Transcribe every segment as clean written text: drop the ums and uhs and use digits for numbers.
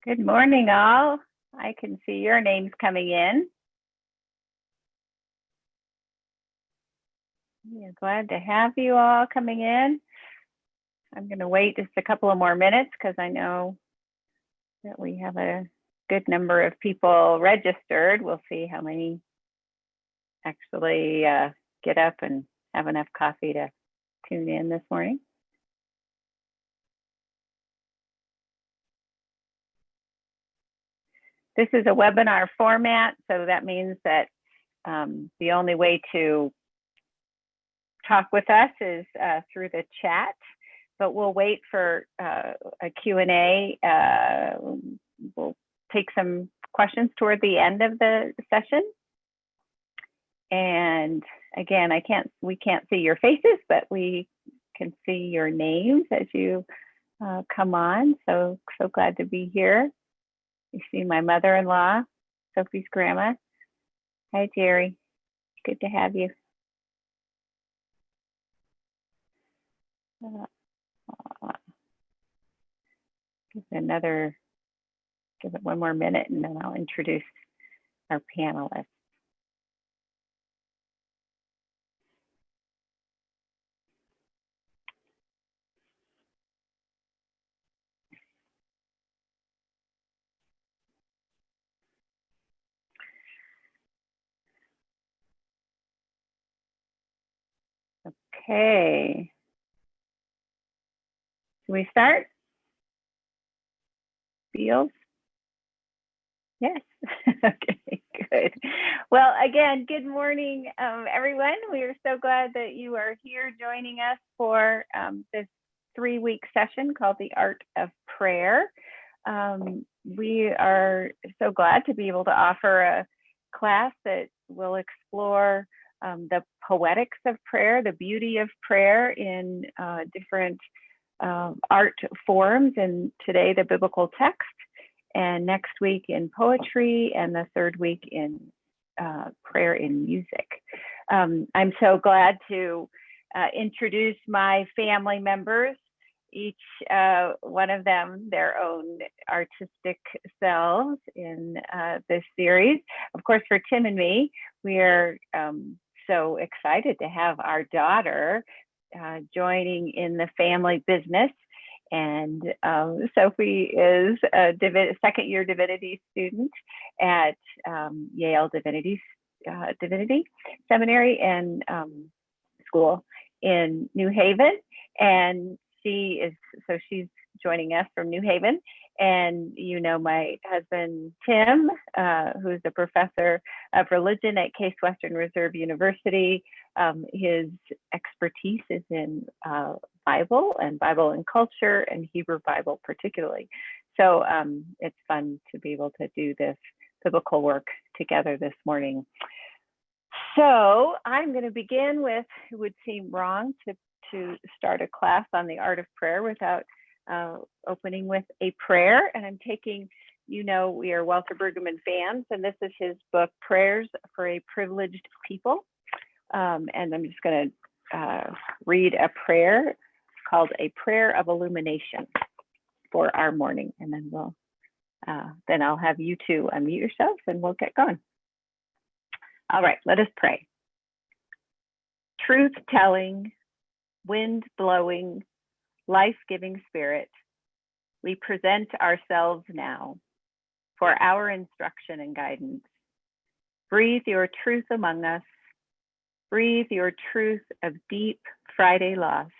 Good morning, all. I can see your names coming in. Yeah, glad to have you all coming in. I'm going to wait just a couple of more minutes because I know that we have a good number of people registered. We'll see how many actually get up and have enough coffee to tune in this morning. This is a webinar format, so that means that the only way to talk with us is through the chat, but we'll wait for a Q&A. We'll take some questions toward the end of the session. And again, we can't see your faces, but we can see your names as you come on. So glad to be here. You see my mother-in-law, Sophie's grandma. Hi, Jerry. Good to have you. Give it one more minute and then I'll introduce our panelists. Okay. Can we start? Beals? Yes. Okay, good. Well, again, good morning, everyone. We are so glad that you are here joining us for this 3-week session called The Art of Prayer. We are so glad to be able to offer a class that will explore the poetics of prayer, the beauty of prayer in different art forms, and today the biblical text, and next week in poetry, and the third week in prayer in music. I'm so glad to introduce my family members, each one of them their own artistic selves in this series. Of course, for Tim and me, we are so excited to have our daughter joining in the family business. And Sophie is a second-year divinity student at Yale Divinity Seminary and School in New Haven. And she's joining us from New Haven. And you know my husband, Tim, who's a professor of religion at Case Western Reserve University. His expertise is in Bible and culture and Hebrew Bible particularly. So it's fun to be able to do this biblical work together this morning. So I'm going to begin with, it would seem wrong to start a class on the art of prayer without opening with a prayer. And I'm taking, we are Walter Brueggemann fans, and this is his book, Prayers for a Privileged People. And I'm just going to read a prayer called A Prayer of Illumination for our morning. And then then I'll have you two unmute yourselves and we'll get going. All right, let us pray. Truth-telling, wind-blowing, life-giving Spirit, we present ourselves now for our instruction and guidance. Breathe your truth among us. Breathe your truth of deep Friday loss,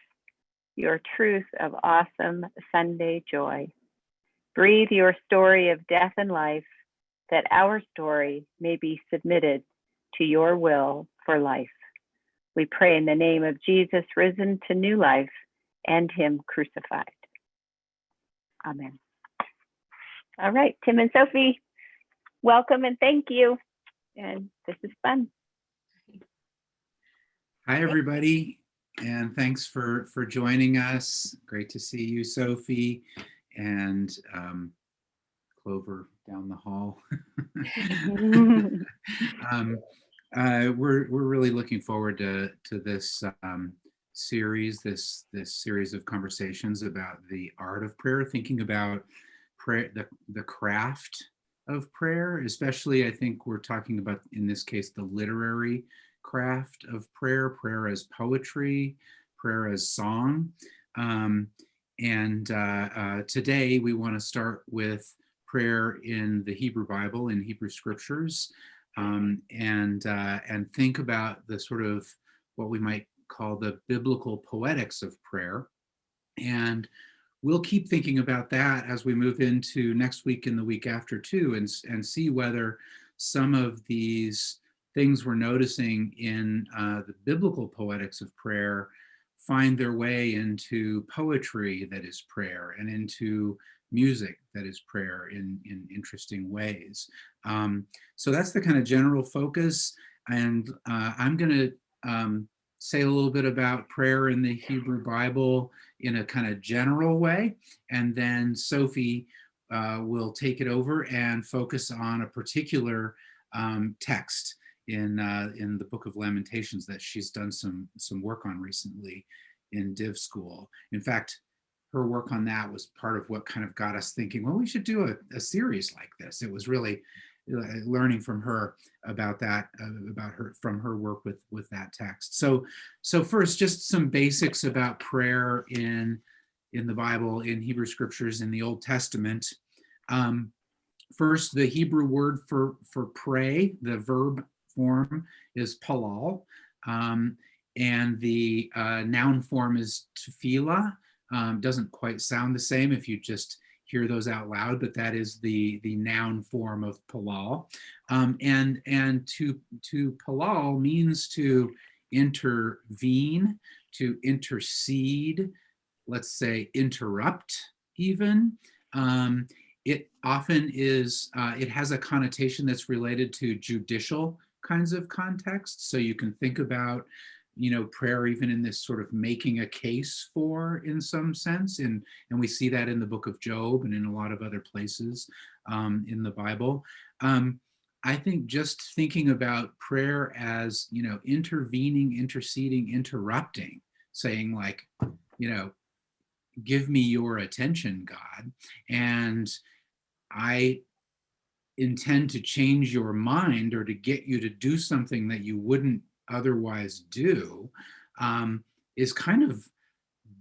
your truth of awesome Sunday joy. Breathe your story of death and life, that our story may be submitted to your will for life. We pray in the name of Jesus, risen to new life, and him crucified. Amen. All right, Tim and Sophie, welcome and thank you. And this is fun. Hi, everybody, and thanks for joining us. Great to see you, Sophie, and Clover down the hall. We're really looking forward to this series, this series of conversations about the art of prayer, thinking about prayer, the craft of prayer, especially I think we're talking about in this case the literary craft of prayer, prayer as poetry, prayer as song. Today we want to start with prayer in the Hebrew Bible, in Hebrew scriptures, and think about the sort of what we might call the biblical poetics of prayer. And we'll keep thinking about that as we move into next week and the week after too, and see whether some of these things we're noticing in the biblical poetics of prayer find their way into poetry that is prayer, and into music that is prayer in interesting ways. So that's the kind of general focus. And I'm going to say a little bit about prayer in the Hebrew Bible in a kind of general way. And then Sophie will take it over and focus on a particular text in the book of Lamentations that she's done some work on recently in Div School. In fact, her work on that was part of what kind of got us thinking, well, we should do a series like this. It was really learning from her about that, from her work with that text. So first, just some basics about prayer in the Bible, in Hebrew scriptures, in the Old Testament. First, the Hebrew word for pray, the verb form is palal, and the noun form is tefillah. Doesn't quite sound the same if you just hear those out loud, but that is the noun form of palal. And to palal means to intervene, to intercede, let's say interrupt even. It often is, it has a connotation that's related to judicial kinds of contexts. So you can think about, prayer even in this sort of making a case for, in some sense. And we see that in the book of Job and in a lot of other places in the Bible. I think just thinking about prayer as, intervening, interceding, interrupting, saying like, give me your attention, God, and I intend to change your mind or to get you to do something that you wouldn't otherwise do, is kind of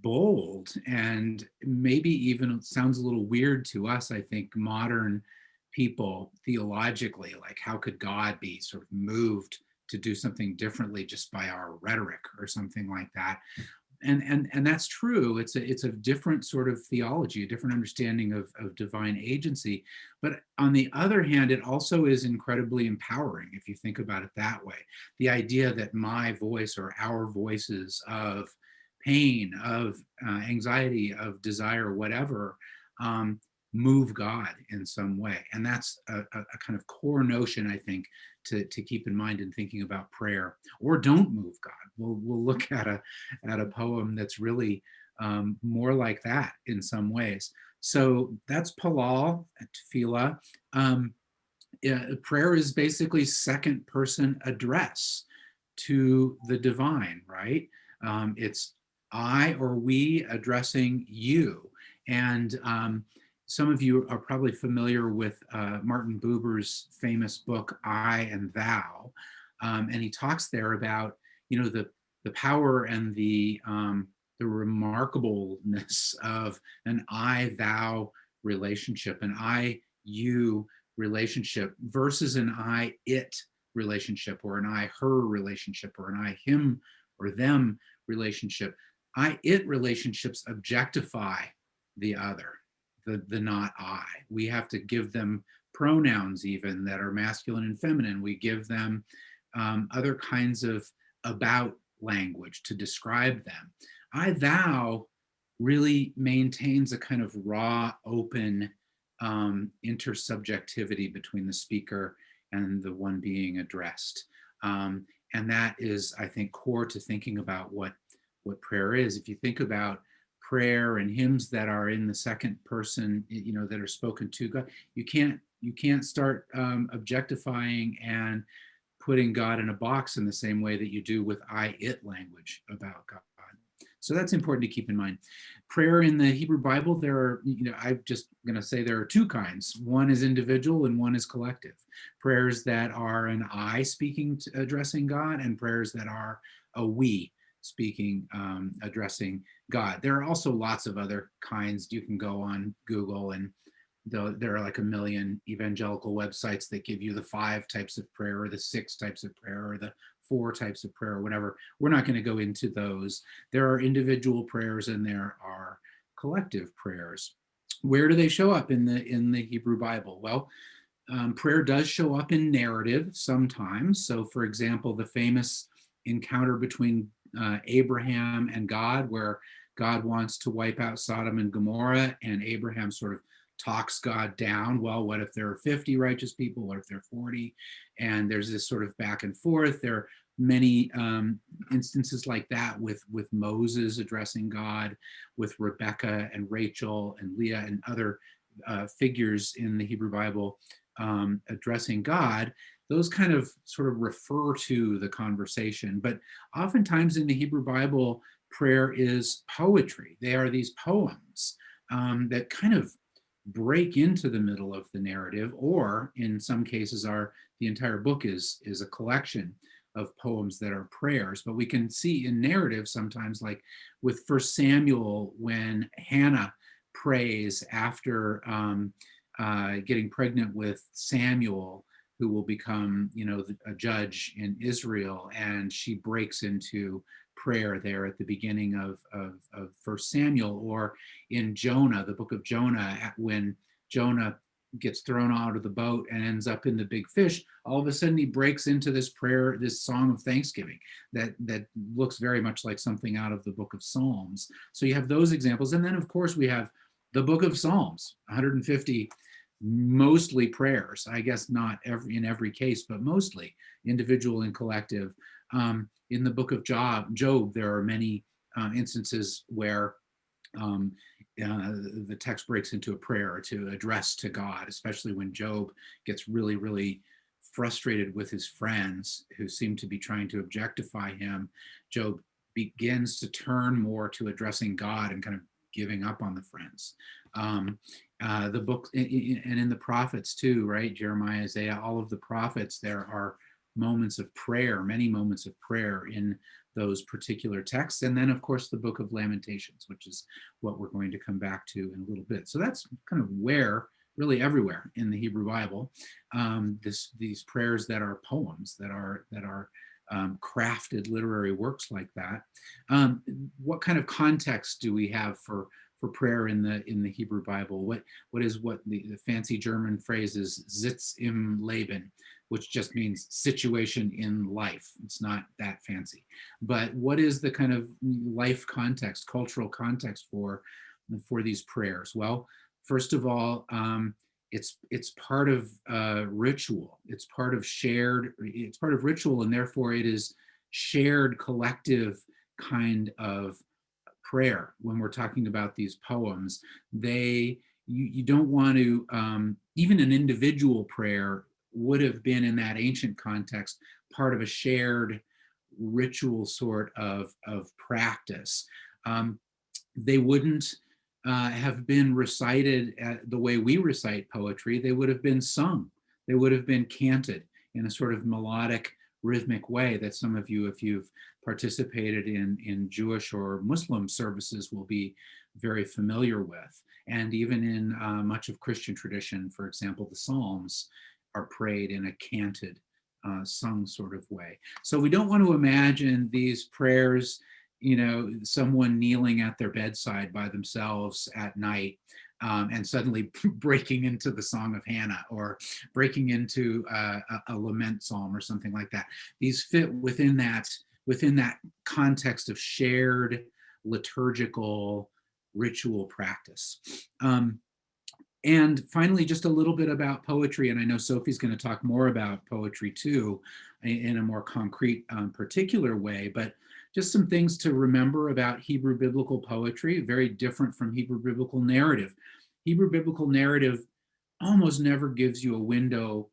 bold, and maybe even sounds a little weird to us, I think, modern people theologically, like how could God be sort of moved to do something differently just by our rhetoric or something like that. And that's true. It's a different sort of theology, a different understanding of divine agency. But on the other hand, it also is incredibly empowering if you think about it that way. The idea that my voice or our voices of pain, of anxiety, of desire, whatever, move God in some way. And that's a kind of core notion, I think, to keep in mind in thinking about prayer. Or don't move God. We'll look at a poem that's really more like that in some ways. So that's Palal, Tefillah. Prayer is basically second person address to the divine, right? It's I or we addressing you. And some of you are probably familiar with Martin Buber's famous book, I and Thou. And he talks there about, the power and the remarkableness of an I-thou relationship, an I-you relationship versus an I-it relationship, or an I-her relationship, or an I-him or them relationship. I-it relationships objectify the other, the not I. We have to give them pronouns even that are masculine and feminine. We give them other kinds of about language to describe them. I, thou really maintains a kind of raw, open intersubjectivity between the speaker and the one being addressed. And that is, I think, core to thinking about what prayer is. If you think about prayer and hymns that are in the second person, that are spoken to God, you can't start objectifying and putting God in a box in the same way that you do with I-it language about God. So that's important to keep in mind. Prayer in the Hebrew Bible, there are, I'm just going to say there are two kinds. One is individual and one is collective. Prayers that are an I speaking, addressing God, and prayers that are a we speaking, addressing God. There are also lots of other kinds. You can go on Google, and there are like a million evangelical websites that give you the 5 types of prayer, or the 6 types of prayer, or the 4 types of prayer, or whatever. We're not going to go into those. There are individual prayers and there are collective prayers. Where do they show up in the Hebrew Bible? Well, prayer does show up in narrative sometimes. So, for example, the famous encounter between Abraham and God, where God wants to wipe out Sodom and Gomorrah, and Abraham sort of talks God down. Well, what if there are 50 righteous people? What if there are 40? And there's this sort of back and forth. There are many instances like that with Moses addressing God, with Rebecca and Rachel and Leah and other figures in the Hebrew Bible addressing God. Those kind of sort of refer to the conversation. But oftentimes in the Hebrew Bible, prayer is poetry. They are these poems that kind of break into the middle of the narrative, or in some cases the entire book is a collection of poems that are prayers. But we can see in narrative sometimes, like with First Samuel, when Hannah prays after getting pregnant with Samuel, who will become, a judge in Israel, and she breaks into prayer there at the beginning of First Samuel. Or in Jonah, the book of Jonah, when Jonah gets thrown out of the boat and ends up in the big fish, all of a sudden he breaks into this prayer, this song of thanksgiving that looks very much like something out of the book of Psalms. So you have those examples. And then, of course, we have the book of Psalms, 150 mostly prayers, I guess not in every case, but mostly individual and collective. In the book of Job, there are many instances where the text breaks into a prayer to address to God, especially when Job gets really, really frustrated with his friends who seem to be trying to objectify him. Job begins to turn more to addressing God and kind of giving up on the friends. The book, and in the prophets too, right? Jeremiah, Isaiah, all of the prophets, there are moments of prayer, many moments of prayer in those particular texts. And then, of course, the book of Lamentations, which is what we're going to come back to in a little bit. So that's kind of where, really everywhere in the Hebrew Bible, these prayers that are poems, that are crafted literary works like that. What kind of context do we have for prayer in the Hebrew Bible? What the fancy German phrase is Sitz im Leben, which just means situation in life. It's not that fancy. But what is the kind of life context, cultural context for these prayers? Well, first of all, it's part of ritual. It's part of ritual, and therefore it is shared collective kind of prayer. When we're talking about these poems, you don't want to, even an individual prayer would have been in that ancient context part of a shared ritual sort of practice. They wouldn't have been recited the way we recite poetry. They would have been sung. They would have been canted in a sort of melodic, rhythmic way that some of you, if you've participated in Jewish or Muslim services, will be very familiar with. And even in much of Christian tradition, for example, the Psalms are prayed in a canted, sung sort of way. So we don't want to imagine these prayers, someone kneeling at their bedside by themselves at night, and suddenly breaking into the Song of Hannah, or breaking into a lament psalm or something like that. These fit within that context of shared liturgical ritual practice. And finally, just a little bit about poetry, and I know Sophie's going to talk more about poetry too, in a more concrete, particular way, but just some things to remember about Hebrew biblical poetry, very different from Hebrew biblical narrative. Hebrew biblical narrative almost never gives you a window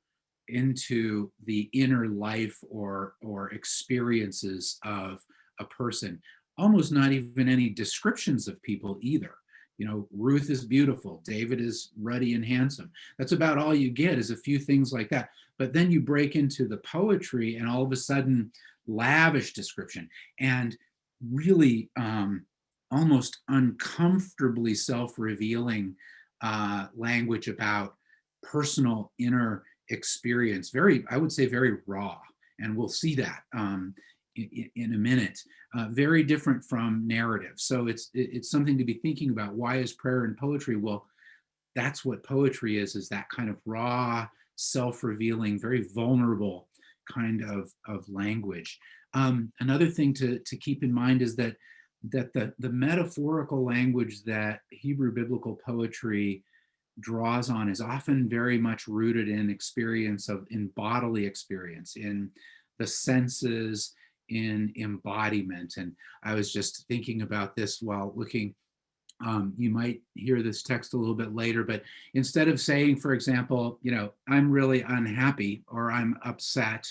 into the inner life or experiences of a person. almost not even any descriptions of people either. You know, Ruth is beautiful, David is ruddy and handsome. That's about all you get, is a few things like that. But then you break into the poetry and all of a sudden lavish description and really almost uncomfortably self-revealing language about personal inner experience. Very, I would say, very raw. And we'll see that in a minute. Very different from narrative. So it's something to be thinking about. Why is prayer and poetry? Well, that's what poetry is that kind of raw, self-revealing, very vulnerable kind of language. Another thing to keep in mind is that the metaphorical language that Hebrew biblical poetry draws on is often very much rooted in experience in bodily experience, in the senses, in embodiment. And I was just thinking about this while looking. You might hear this text a little bit later, but instead of saying, for example, you know, I'm really unhappy or I'm upset,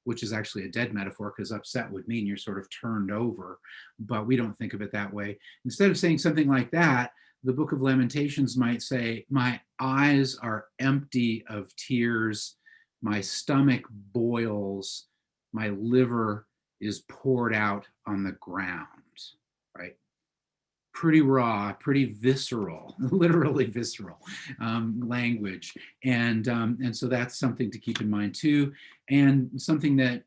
which is actually a dead metaphor because upset would mean you're sort of turned over, but we don't think of it that way. Instead of saying something like that, the book of Lamentations might say, my eyes are empty of tears, my stomach boils, my liver is poured out on the ground, right? Pretty raw, pretty visceral, literally visceral language. And so that's something to keep in mind too. And something that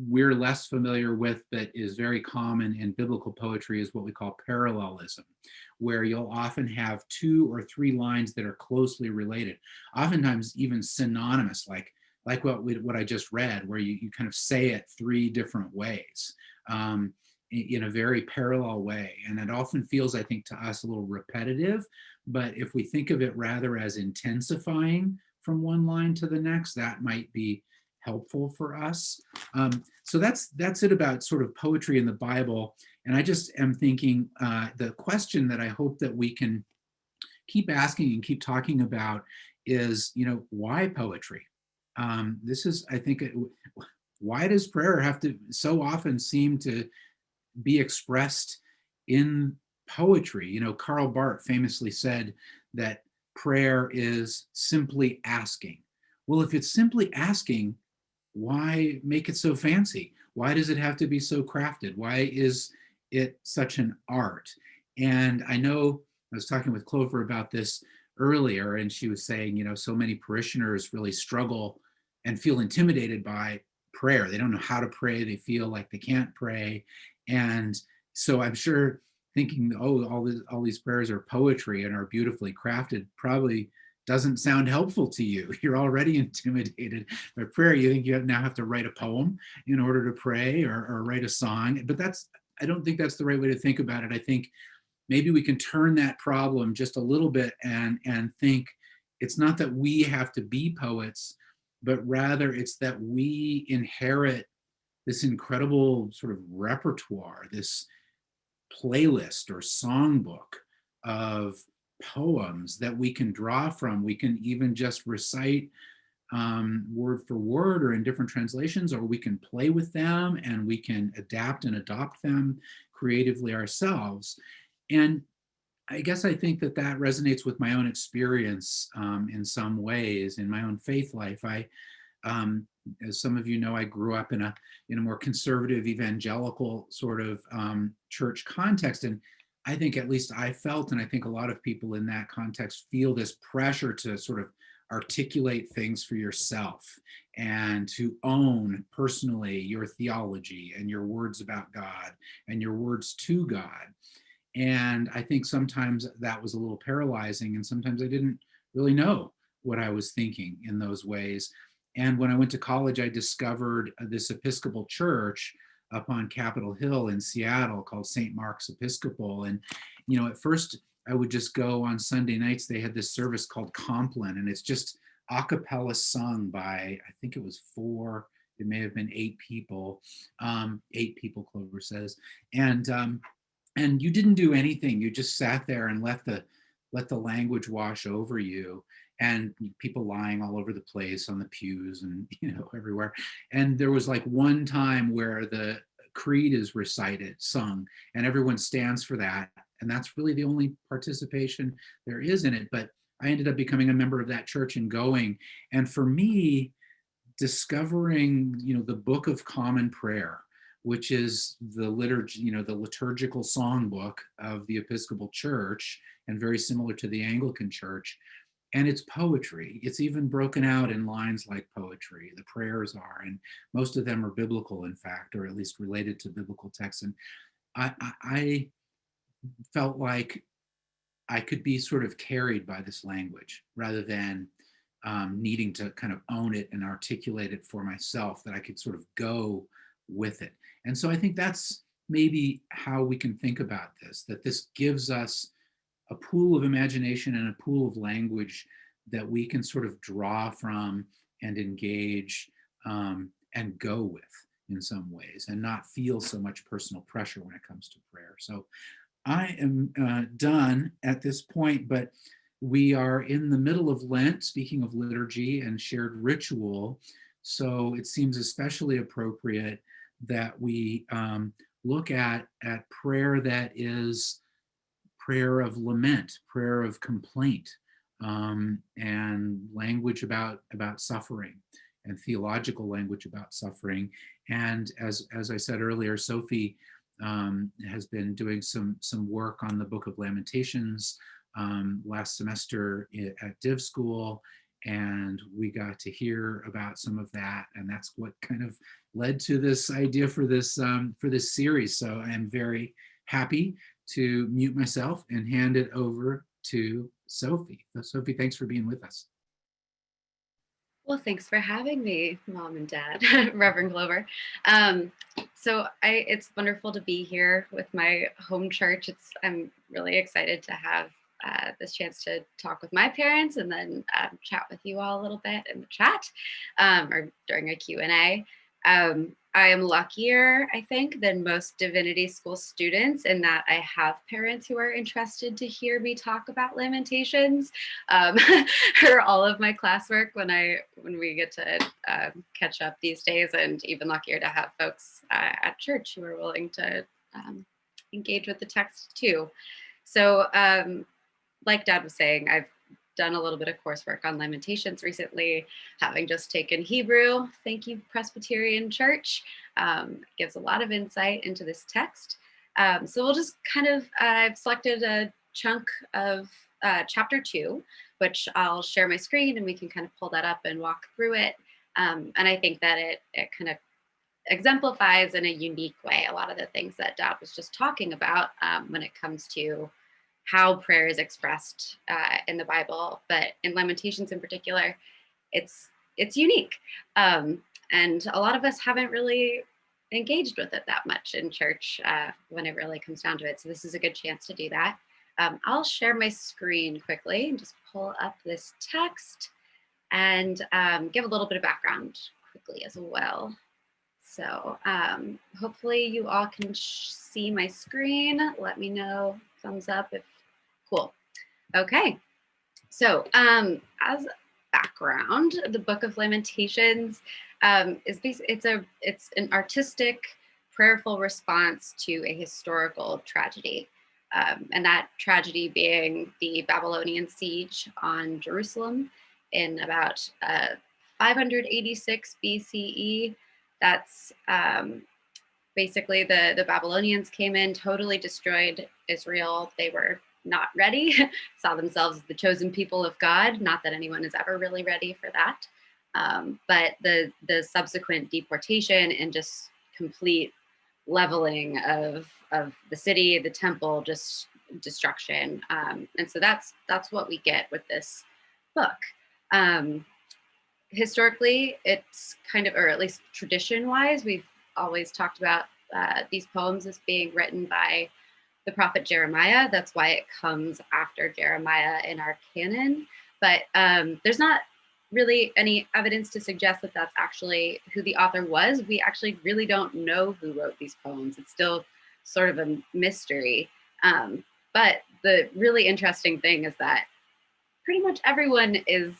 we're less familiar with that is very common in biblical poetry is what we call parallelism, where you'll often have 2 or 3 lines that are closely related, oftentimes even synonymous, like what I just read, where you kind of say it 3 different ways. In a very parallel way. And it often feels, I think, to us a little repetitive, but if we think of it rather as intensifying from one line to the next, that might be helpful for us. So that's it about sort of poetry in the Bible. And I just am thinking the question that I hope that we can keep asking and keep talking about is, you know, why poetry? This is, I think, why does prayer have to so often seem to be expressed in poetry? You know, Karl Barth famously said that prayer is simply asking. Well, if it's simply asking, why make it so fancy? Why does it have to be so crafted? Why is it such an art? And I know I was talking with Clover about this earlier, and she was saying, you know, so many parishioners really struggle and feel intimidated by prayer. They don't know how to pray. They feel like they can't pray. And so I'm sure thinking, oh, all these prayers are poetry and are beautifully crafted probably doesn't sound helpful to you. You're already intimidated by prayer. You think you now have to write a poem in order to pray, or write a song. But I don't think that's the right way to think about it. I think maybe we can turn that problem just a little bit and think it's not that we have to be poets, but rather it's that we inherit this incredible sort of repertoire, this playlist or songbook of poems that we can draw from. We can even just recite word for word or in different translations, or we can play with them and we can adapt and adopt them creatively ourselves. And I guess I think that resonates with my own experience in some ways in my own faith life. As some of you know, I grew up in a more conservative evangelical sort of church context. And I think at least I felt, and I think a lot of people in that context feel, this pressure to sort of articulate things for yourself and to own personally your theology and your words about God and your words to God. And I think sometimes that was a little paralyzing, and sometimes I didn't really know what I was thinking in those ways. And when I went to college, I discovered this Episcopal church up on Capitol Hill in Seattle called St. Mark's Episcopal. And, you know, at first I would just go on Sunday nights. They had this service called Compline, and it's just a cappella sung by, I think it was 4, it may have been 8 people, 8 people, Clover says. And you didn't do anything. You just sat there and let the language wash over you, and people lying all over the place on the pews and, you know, everywhere. And there was like one time where the creed is recited, sung, and everyone stands for that. And that's really the only participation there is in it. But I ended up becoming a member of that church and going. And for me, discovering, the Book of Common Prayer, which is the liturgy, the liturgical songbook of the Episcopal Church, and very similar to the Anglican Church. And it's poetry. It's even broken out in lines like poetry. The prayers are, and most of them are biblical, in fact, or at least related to biblical texts. And I felt like I could be sort of carried by this language rather than needing to kind of own it and articulate it for myself, that I could sort of go with it. And so I think that's maybe how we can think about this, that this gives us a pool of imagination and a pool of language that we can sort of draw from and engage and go with in some ways, and not feel so much personal pressure when it comes to prayer. So I am done at this point, but we are in the middle of Lent, speaking of liturgy and shared ritual. So it seems especially appropriate that we look at prayer that is prayer of lament, prayer of complaint, and language about suffering, and theological language about suffering. And as I said earlier, Sophie has been doing some work on the Book of Lamentations last semester at Div School, and we got to hear about some of that, and that's what kind of led to this idea for this series. So I'm very happy to mute myself and hand it over to Sophie. So Sophie, thanks for being with us. Well, thanks for having me, Mom and Dad, Reverend Clover. So it's wonderful to be here with my home church. I'm really excited to have this chance to talk with my parents, and then chat with you all a little bit in the chat or during a Q&A. I am luckier, I think, than most divinity school students in that I have parents who are interested to hear me talk about Lamentations or all of my classwork when we get to catch up these days, and even luckier to have folks at church who are willing to engage with the text too. So like Dad was saying, I've done a little bit of coursework on Lamentations recently, having just taken Hebrew. Thank you, Presbyterian Church. Gives a lot of insight into this text. So we'll just kind of, I've selected a chunk of chapter 2, which I'll share my screen and we can kind of pull that up and walk through it. And I think that it kind of exemplifies in a unique way a lot of the things that Dad was just talking about when it comes to how prayer is expressed in the Bible, but in Lamentations in particular, it's unique. And a lot of us haven't really engaged with it that much in church when it really comes down to it. So this is a good chance to do that. I'll share my screen quickly and just pull up this text and give a little bit of background quickly as well. So hopefully you all can see my screen. Let me know, thumbs up if cool. Okay, so as background, the Book of Lamentations it's an artistic, prayerful response to a historical tragedy, and that tragedy being the Babylonian siege on Jerusalem in about 586 BCE. That's basically the Babylonians came in, totally destroyed Israel. They were not ready, saw themselves as the chosen people of God. Not that anyone is ever really ready for that. But the subsequent deportation and just complete leveling of the city, the temple, just destruction. And so that's what we get with this book. Historically, it's kind of, or at least tradition-wise, we've always talked about these poems as being written by the prophet Jeremiah. That's why it comes after Jeremiah in our canon. But there's not really any evidence to suggest that that's actually who the author was. We actually really don't know who wrote these poems. It's still sort of a mystery. But the really interesting thing is that pretty much everyone is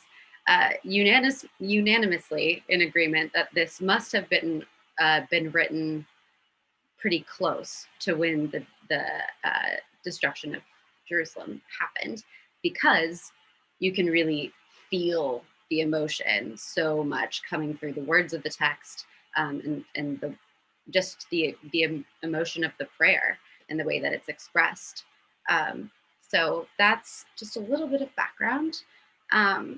unanimously in agreement that this must have been written pretty close to when the destruction of Jerusalem happened, because you can really feel the emotion so much coming through the words of the text, and the emotion of the prayer and the way that it's expressed. So that's just a little bit of background. I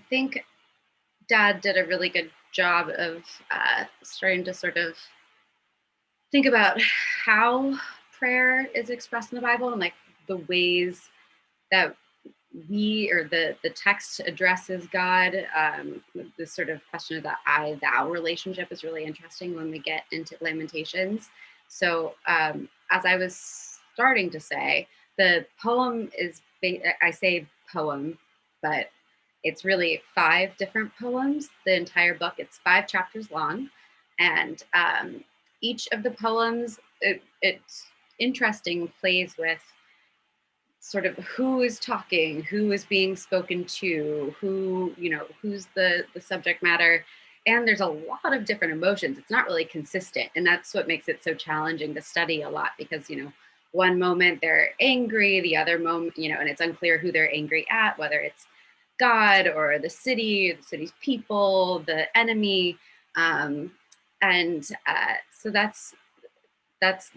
think Dad did a really good job of starting to sort of think about how prayer is expressed in the Bible, and like the ways that the text addresses God. This sort of question of the I-thou relationship is really interesting when we get into Lamentations. So as I was starting to say, the poem is, I say poem, but it's really 5 different poems. The entire book, it's 5 chapters long. And each of the poems, it's interesting, plays with sort of who is talking, who is being spoken to, who's the subject matter. And there's a lot of different emotions. It's not really consistent. And that's what makes it so challenging to study a lot, because, one moment they're angry, the other moment, and it's unclear who they're angry at, whether it's God or the city's people, the enemy. So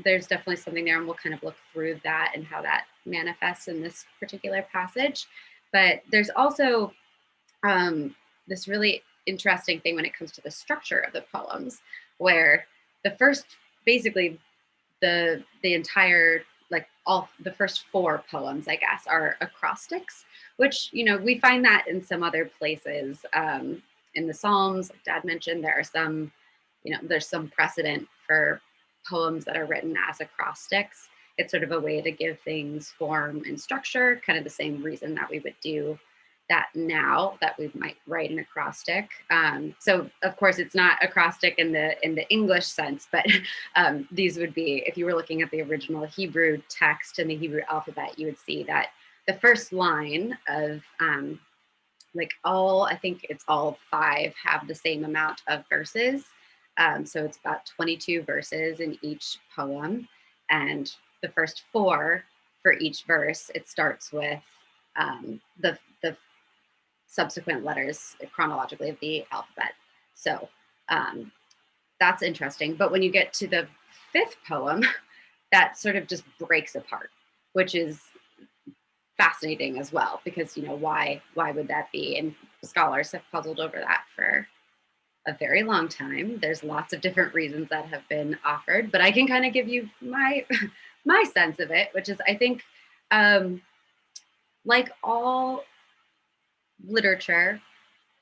there's definitely something there, and we'll kind of look through that and how that manifests in this particular passage. But there's also this really interesting thing when it comes to the structure of the poems, where the first, basically the entire, like all the first 4 poems, I guess, are acrostics, which, we find that in some other places. In the Psalms, like Dad mentioned, there are some, there's some precedent for poems that are written as acrostics. It's sort of a way to give things form and structure, kind of the same reason that we would do that now, that we might write an acrostic. So of course it's not acrostic in the English sense, but these would be, if you were looking at the original Hebrew text and the Hebrew alphabet, you would see that the first line of I think it's all 5 have the same amount of verses. So it's about 22 verses in each poem. And the first 4 for each verse, it starts with the subsequent letters chronologically of the alphabet. So that's interesting. But when you get to the 5th poem, that sort of just breaks apart, which is fascinating as well, because, why would that be? And scholars have puzzled over that for a very long time. There's lots of different reasons that have been offered, but I can kind of give you my sense of it, which is, I think, like all literature,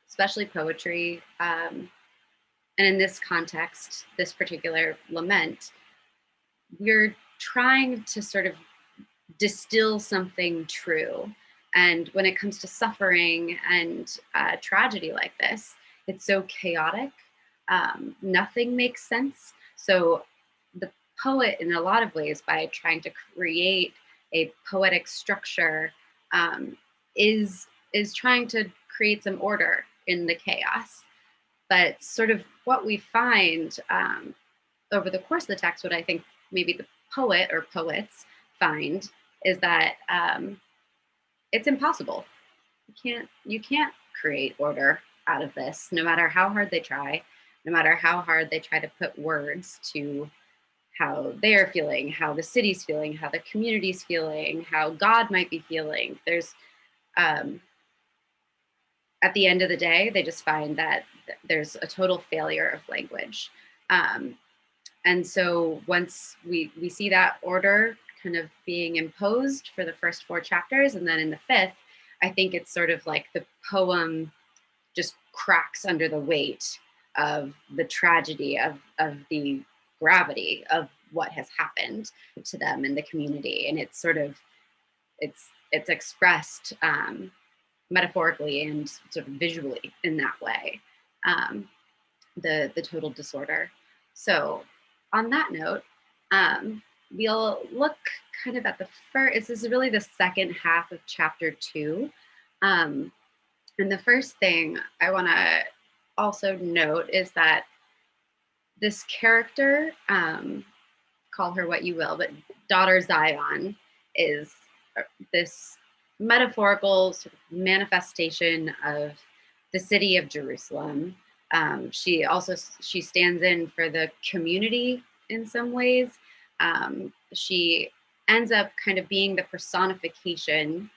especially poetry, and in this context, this particular lament, we're trying to sort of distill something true. And when it comes to suffering and tragedy like this, it's so chaotic. Nothing makes sense. So the poet, in a lot of ways, by trying to create a poetic structure, is trying to create some order in the chaos. But sort of what we find over the course of the text, what I think maybe the poet or poets find, is that it's impossible. You can't create order out of this, no matter how hard they try, no matter how hard they try to put words to how they're feeling, how the city's feeling, how the community's feeling, how God might be feeling. There's at the end of the day, they just find that there's a total failure of language. And so once we see that order kind of being imposed for the first 4 chapters, and then in the 5th, I think it's sort of like the poem just cracks under the weight of the tragedy, of the gravity of what has happened to them in the community. And it's sort of, it's expressed metaphorically and sort of visually in that way, the total disorder. So on that note, we'll look kind of at the first, this is really the second half of chapter 2. And the first thing I want to also note is that this character, call her what you will, but daughter Zion is this metaphorical sort of manifestation of the city of Jerusalem. She stands in for the community in some ways. She ends up kind of being the personification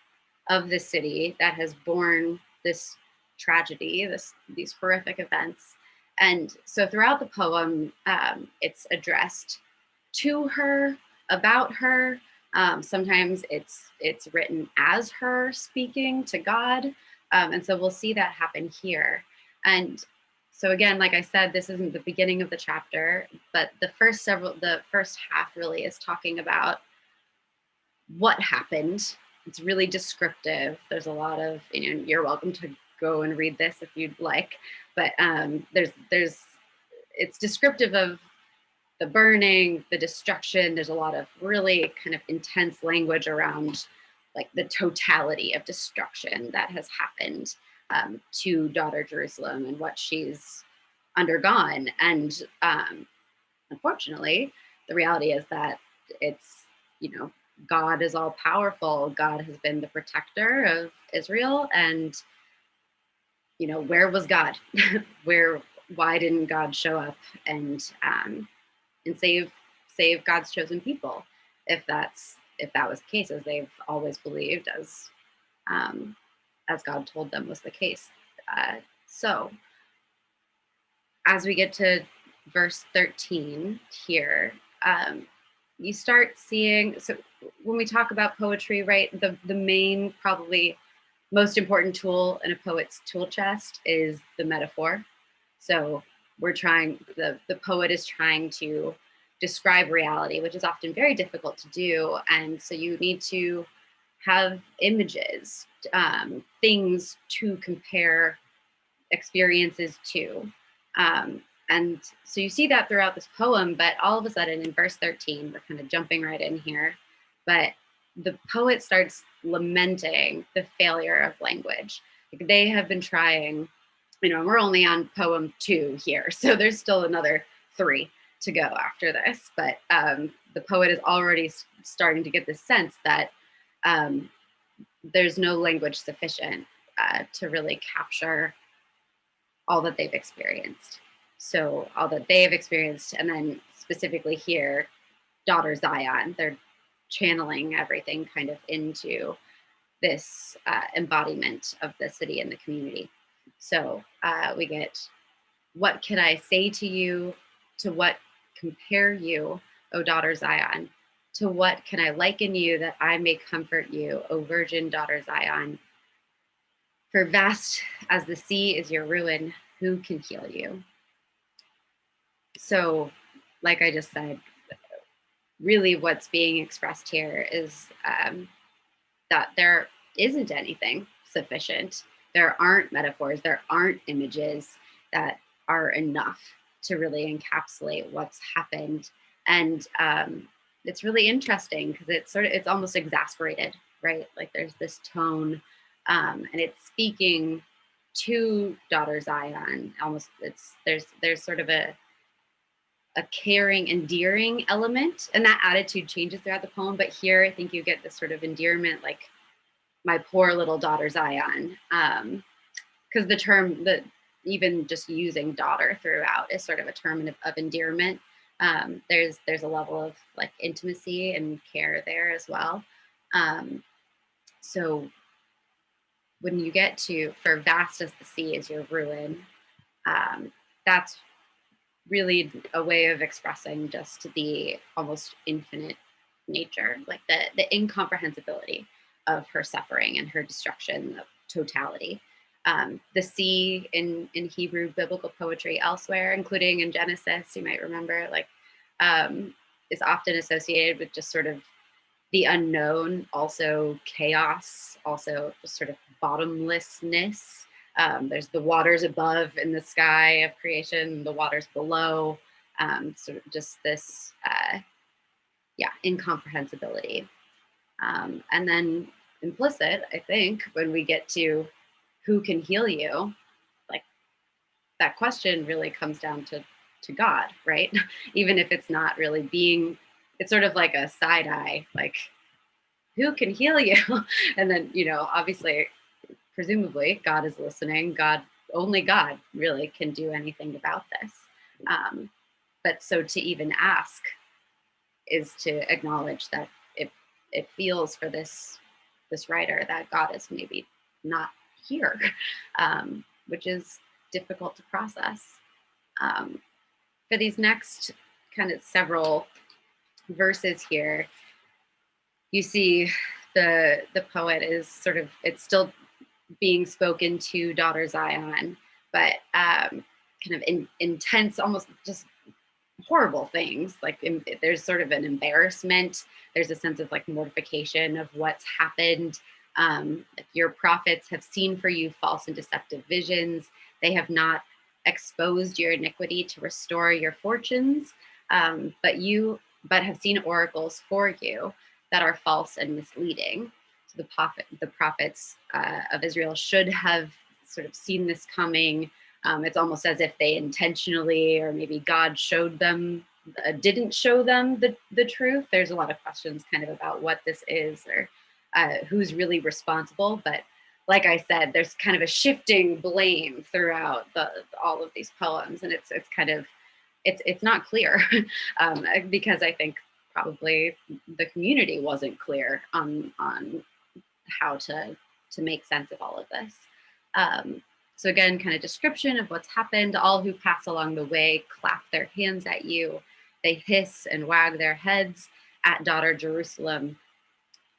of the city that has borne this tragedy, these horrific events. And so throughout the poem, it's addressed to her, about her. Sometimes it's written as her speaking to God. And so we'll see that happen here. And so again, like I said, this isn't the beginning of the chapter, but the first half really is talking about what happened. It's really descriptive. There's a lot of, you're welcome to go and read this if you'd like, but it's descriptive of the burning, the destruction. There's a lot of really kind of intense language around like the totality of destruction that has happened to daughter Jerusalem and what she's undergone. And unfortunately, the reality is that it's, God is all powerful. God has been the protector of Israel. And, where was God? Why didn't God show up and save God's chosen people? If that was the case, as they've always believed, as God told them was the case. So as we get to verse 13 here, you start seeing, so when we talk about poetry, right, the main, probably most important tool in a poet's tool chest is the metaphor. So the poet is trying to describe reality, which is often very difficult to do. And so you need to have images, things to compare experiences to. And so you see that throughout this poem, but all of a sudden in verse 13, we're kind of jumping right in here, but the poet starts lamenting the failure of language. Like they have been trying, we're only on poem 2 here, so there's still another 3 to go after this, but the poet is already starting to get the sense that there's no language sufficient to really capture all that they've experienced. So all that they have experienced, and then specifically here, daughter Zion, they're channeling everything kind of into this embodiment of the city and the community. So we get, what can I say to you? To what compare you, O daughter Zion? To what can I liken you that I may comfort you, O virgin daughter Zion? For vast as the sea is your ruin, who can heal you? So, like I just said, really what's being expressed here is that there isn't anything sufficient. There aren't metaphors, there aren't images that are enough to really encapsulate what's happened. And it's really interesting because it's almost exasperated, right? Like there's this tone and it's speaking to daughter Zion. Almost there's sort of a caring, endearing element, and that attitude changes throughout the poem. But here, I think you get this sort of endearment, like my poor little daughter Zion, because the term that even just using daughter throughout is sort of a term of endearment. There's a level of like intimacy and care there as well. So when you get to for vast as the sea is your ruin, that's really a way of expressing just the almost infinite nature, like the incomprehensibility of her suffering and her destruction, of totality. The sea in Hebrew biblical poetry elsewhere, including in Genesis, you might remember, like is often associated with just sort of the unknown, also chaos, also just sort of bottomlessness. There's the waters above in the sky of creation, the waters below, sort of just this, incomprehensibility. And then implicit, I think, when we get to who can heal you, like that question really comes down to to God, right? Even if it's not really being, it's sort of like a side eye, like, who can heal you? And then, obviously, presumably God is listening. Only God really can do anything about this. But so to even ask is to acknowledge that it feels for this writer that God is maybe not here, which is difficult to process. For these next kind of several verses here, you see the poet is sort of, it's still being spoken to daughter Zion, but kind of intense, almost just horrible things. Like there's sort of an embarrassment. There's a sense of like mortification of what's happened. Like your prophets have seen for you false and deceptive visions. They have not exposed your iniquity to restore your fortunes, but have seen oracles for you that are false and misleading. So the prophets of Israel should have sort of seen this coming. It's almost as if they intentionally, or maybe God didn't show them the truth. There's a lot of questions kind of about what this is, or who's really responsible. But like I said, there's kind of a shifting blame throughout all of these poems, and it's kind of it's not clear because I think probably the community wasn't clear on how to make sense of all of this. So again, kind of description of what's happened. All who pass along the way clap their hands at you. They hiss and wag their heads at daughter Jerusalem.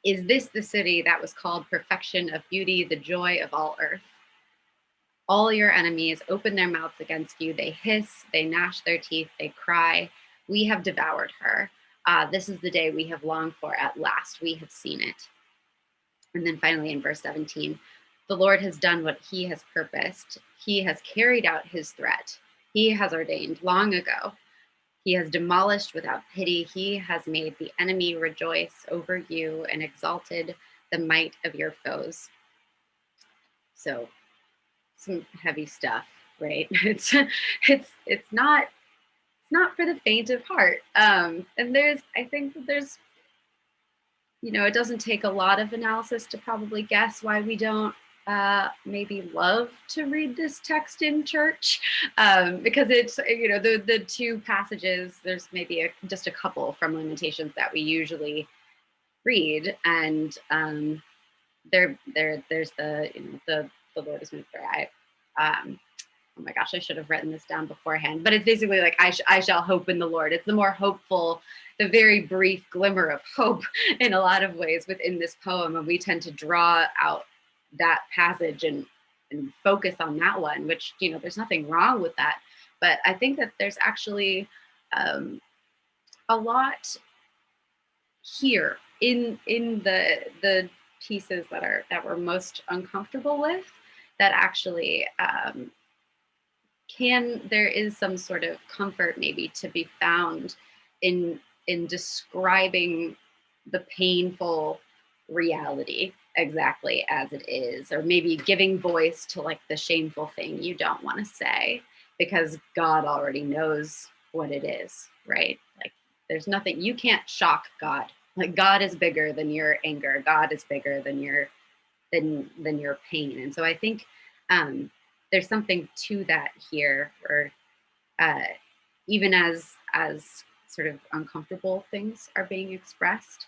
Is this the city that was called perfection of beauty, the joy of all earth? All your enemies open their mouths against you. They hiss, they gnash their teeth, they cry, we have devoured her. This is the day we have longed for. At last, we have seen it. And then finally in verse 17, the Lord has done what he has purposed. He has carried out his threat. He has ordained long ago. He has demolished without pity. He has made the enemy rejoice over you and exalted the might of your foes. So some heavy stuff, right? It's not for the faint of heart. And I think that there's, it doesn't take a lot of analysis to probably guess why we don't maybe love to read this text in church, because it's, the two passages, there's maybe just a couple from Lamentations that we usually read, and there's the Lord is my prayer. Oh my gosh, I should have written this down beforehand, but it's basically like, I shall hope in the Lord. It's the more hopeful, the very brief glimmer of hope in a lot of ways within this poem. And we tend to draw out that passage and focus on that one, which, there's nothing wrong with that. But I think that there's actually a lot here in the pieces that we're most uncomfortable with, that actually there is some sort of comfort maybe to be found in describing the painful reality exactly as it is, or maybe giving voice to like the shameful thing you don't want to say, because God already knows what it is, right? Like there's nothing, you can't shock God. Like God is bigger than your anger. God is bigger than your pain. And so I think there's something to that here, where even as sort of uncomfortable things are being expressed,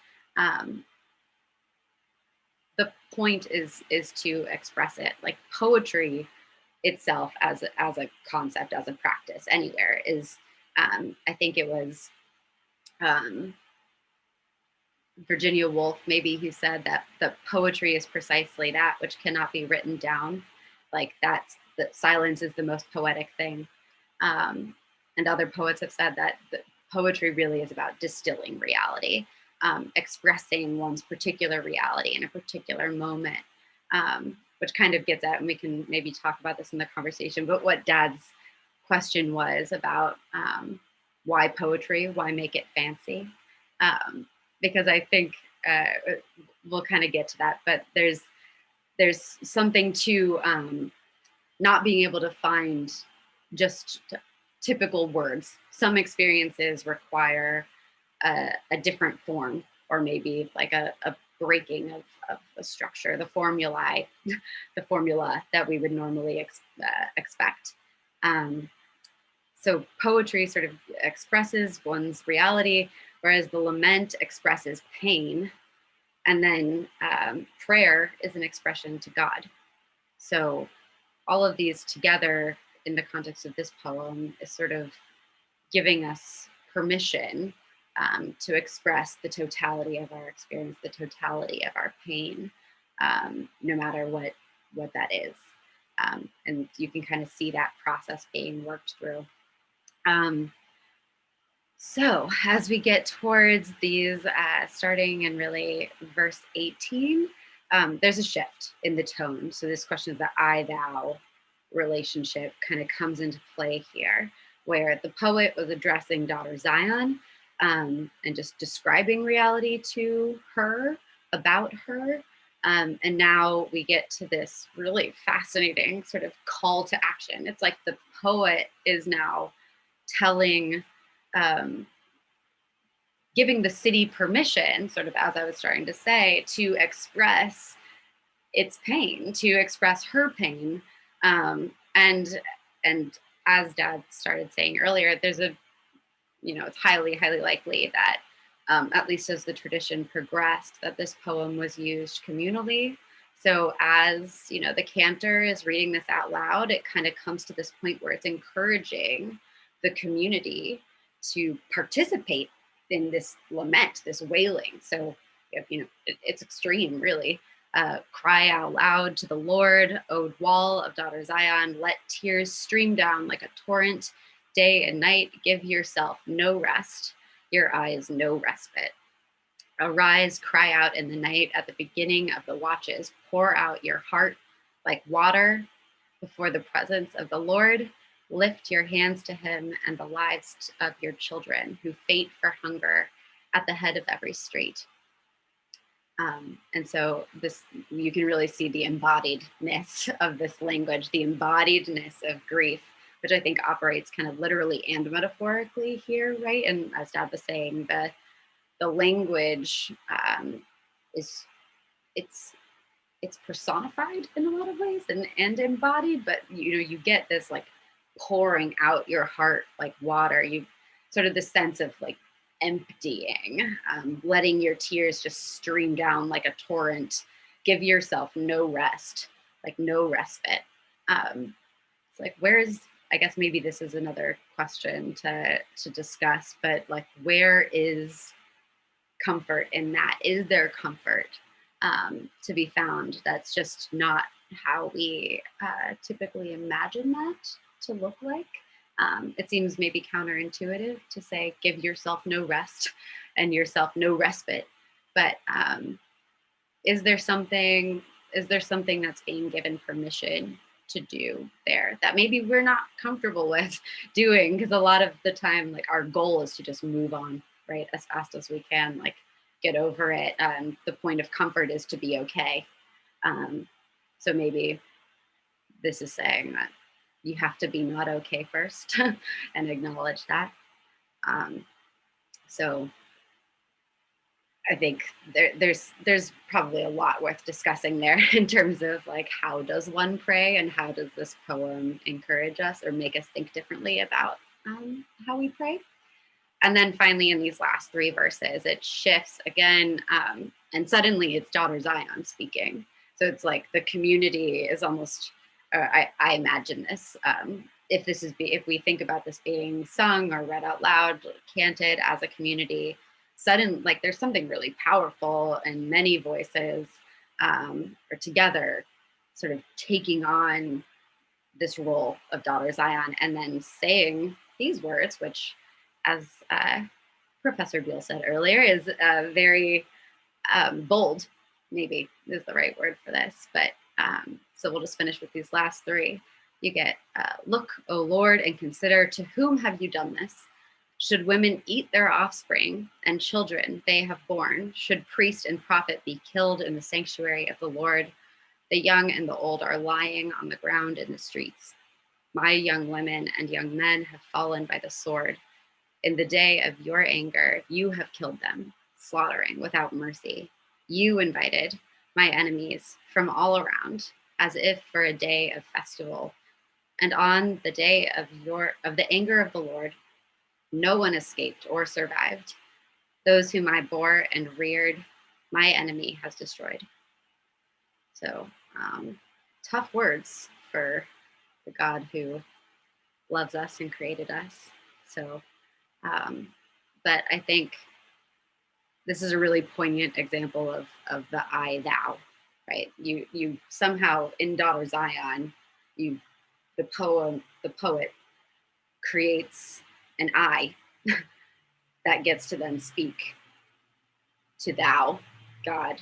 the point is to express it. Like poetry itself as a concept, as a practice anywhere is, I think it was Virginia Woolf maybe who said that the poetry is precisely that which cannot be written down. Like that silence is the most poetic thing. And other poets have said that the poetry really is about distilling reality, expressing one's particular reality in a particular moment, which kind of gets at, and we can maybe talk about this in the conversation, but what Dad's question was about why poetry, why make it fancy? Because I think we'll kind of get to that, but there's something to not being able to find just typical words. Some experiences require a different form, or maybe like a breaking of a structure, the formulae, the formula that we would normally expect. So poetry sort of expresses one's reality, whereas the lament expresses pain. And then prayer is an expression to God. So all of these together in the context of this poem is sort of giving us permission to express the totality of our experience, the totality of our pain, no matter what that is. And you can kind of see that process being worked through. So as we get towards these, starting in really verse 18, there's a shift in the tone. So this question of the I-thou relationship kind of comes into play here, where the poet was addressing daughter Zion and just describing reality to her, about her. And now we get to this really fascinating sort of call to action. It's like the poet is now telling, giving the city permission, sort of as I was starting to say, to express its pain, to express her pain. And as Dad started saying earlier, there's a, it's highly, highly likely that, at least as the tradition progressed, that this poem was used communally. So as, the cantor is reading this out loud, it kind of comes to this point where it's encouraging the community to participate in this lament, this wailing. So, it's extreme, really. Cry out loud to the Lord, O wall of daughter Zion, let tears stream down like a torrent, day and night, give yourself no rest, your eyes no respite. Arise, cry out in the night at the beginning of the watches, pour out your heart like water before the presence of the Lord. Lift your hands to him and the lives of your children who faint for hunger at the head of every street. And so this, you can really see the embodiedness of this language, the embodiedness of grief, which I think operates kind of literally and metaphorically here, right? And as Dad was saying, the language it's personified in a lot of ways and embodied, but you get this like pouring out your heart like water. You sort of the sense of like emptying, letting your tears just stream down like a torrent. Give yourself no rest, like no respite. It's like, I guess maybe this is another question to discuss, but like, where is comfort in that? Is there comfort to be found that's just not how we typically imagine that to look like? It seems maybe counterintuitive to say give yourself no rest and yourself no respite, but is there something that's being given permission to do there that maybe we're not comfortable with doing? Because a lot of the time, like, our goal is to just move on, right, as fast as we can, like get over it. The point of comfort is to be okay. So maybe this is saying that you have to be not okay first and acknowledge that. So I think there's probably a lot worth discussing there in terms of like, how does one pray and how does this poem encourage us or make us think differently about how we pray? And then finally, in these last three verses, it shifts again, and suddenly it's daughter Zion speaking. So it's like the community is almost, I imagine this, if we think about this being sung or read out loud, canted as a community, like there's something really powerful and many voices are together sort of taking on this role of daughter Zion and then saying these words, which, as Professor Beal said earlier, is very bold, maybe is the right word for this. But so we'll just finish with these last three. You get, look, O Lord, and consider, to whom have you done this? Should women eat their offspring and children they have born? Should priest and prophet be killed in the sanctuary of the Lord? The young and the old are lying on the ground in the streets. My young women and young men have fallen by the sword. In the day of your anger, you have killed them, slaughtering without mercy. You invited my enemies from all around, as if for a day of festival. And on the day of the anger of the Lord, no one escaped or survived. Those whom I bore and reared, my enemy has destroyed. So, tough words for the God who loves us and created us. So, but I think this is a really poignant example of the I thou, right? You somehow in Daughter Zion, the poet creates an I that gets to then speak to thou, God,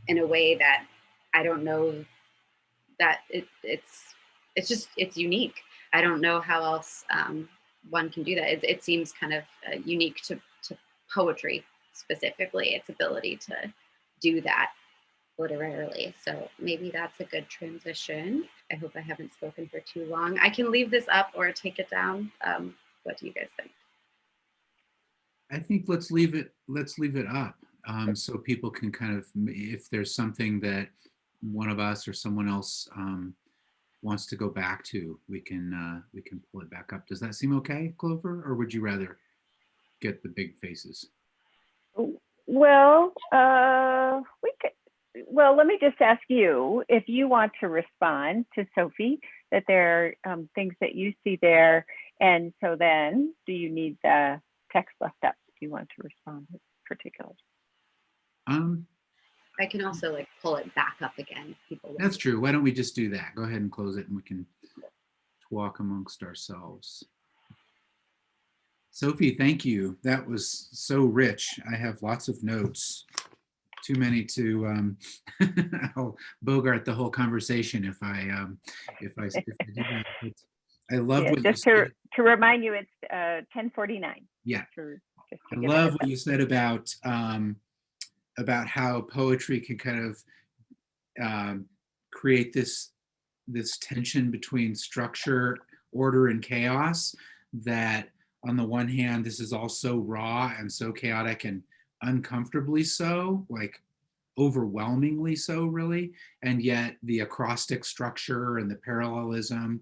in a way that I don't know that it's unique. I don't know how else one can do that. It seems kind of unique to poetry specifically, its ability to do that literarily. So maybe that's a good transition. I hope I haven't spoken for too long. I can leave this up or take it down. What do you guys think? I think let's leave it up, so people can kind of, if there's something that one of us or someone else wants to go back to, we can pull it back up. Does that seem okay, Clover, or would you rather get the big faces? Well, we could. Well, let me just ask you if you want to respond to Sophie, that there are things that you see there, and so then do you need the text left up if you want to respond particularly? I can also like pull it back up again. People. That's true. Why don't we just do that? Go ahead and close it, and we can talk amongst ourselves. Sophie, thank you. That was so rich. I have lots of notes. Too many to I'll bogart the whole conversation if I do that. But I love what just you said. To remind you, it's 10:49. Yeah, I love what you said about how poetry can kind of create this tension between structure, order, and chaos. That on the one hand, this is all so raw and so chaotic and uncomfortably so, like overwhelmingly so, really, and yet the acrostic structure and the parallelism,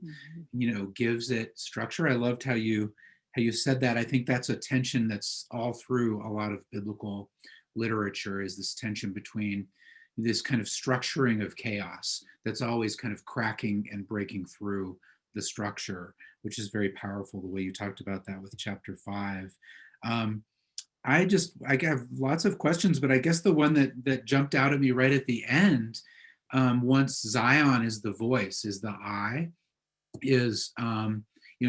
gives it structure. I loved how you said that. I think that's a tension that's all through a lot of biblical literature, is this tension between this kind of structuring of chaos that's always kind of cracking and breaking through the structure, which is very powerful, the way you talked about that with chapter 5. I have lots of questions, but I guess the one that jumped out at me right at the end, once Zion is the voice, is the I, is,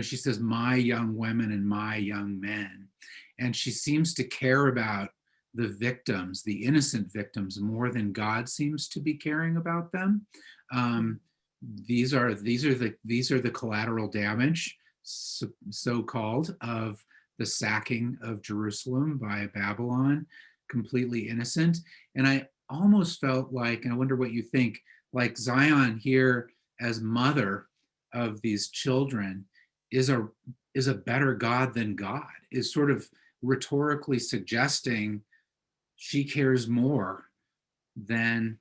she says, my young women and my young men. And she seems to care about the victims, the innocent victims, more than God seems to be caring about them. These are the collateral damage, so-called, of the sacking of Jerusalem by Babylon, completely innocent. And I almost felt like, and I wonder what you think, like Zion here as mother of these children is a better God than God, is sort of rhetorically suggesting she cares more than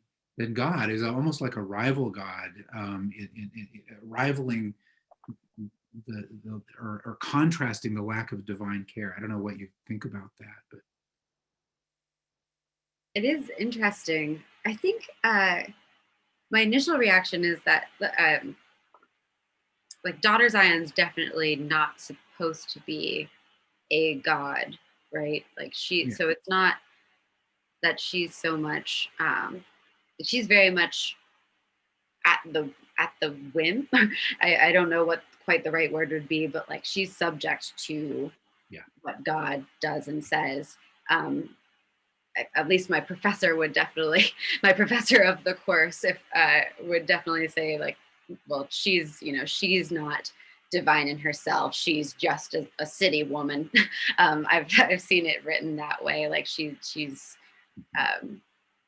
God, is almost like a rival God, rivaling or contrasting the lack of divine care. I don't know what you think about that, but it is interesting. I think my initial reaction is that like Daughter Zion's definitely not supposed to be a god, right? Like so it's not that she's so much she's very much at the whim. I don't know what quite the right word would be, but like she's subject to what God does and says. At least my professor of the course would definitely say, like, well, she's not divine in herself. She's just a city woman. I've seen it written that way. Like she's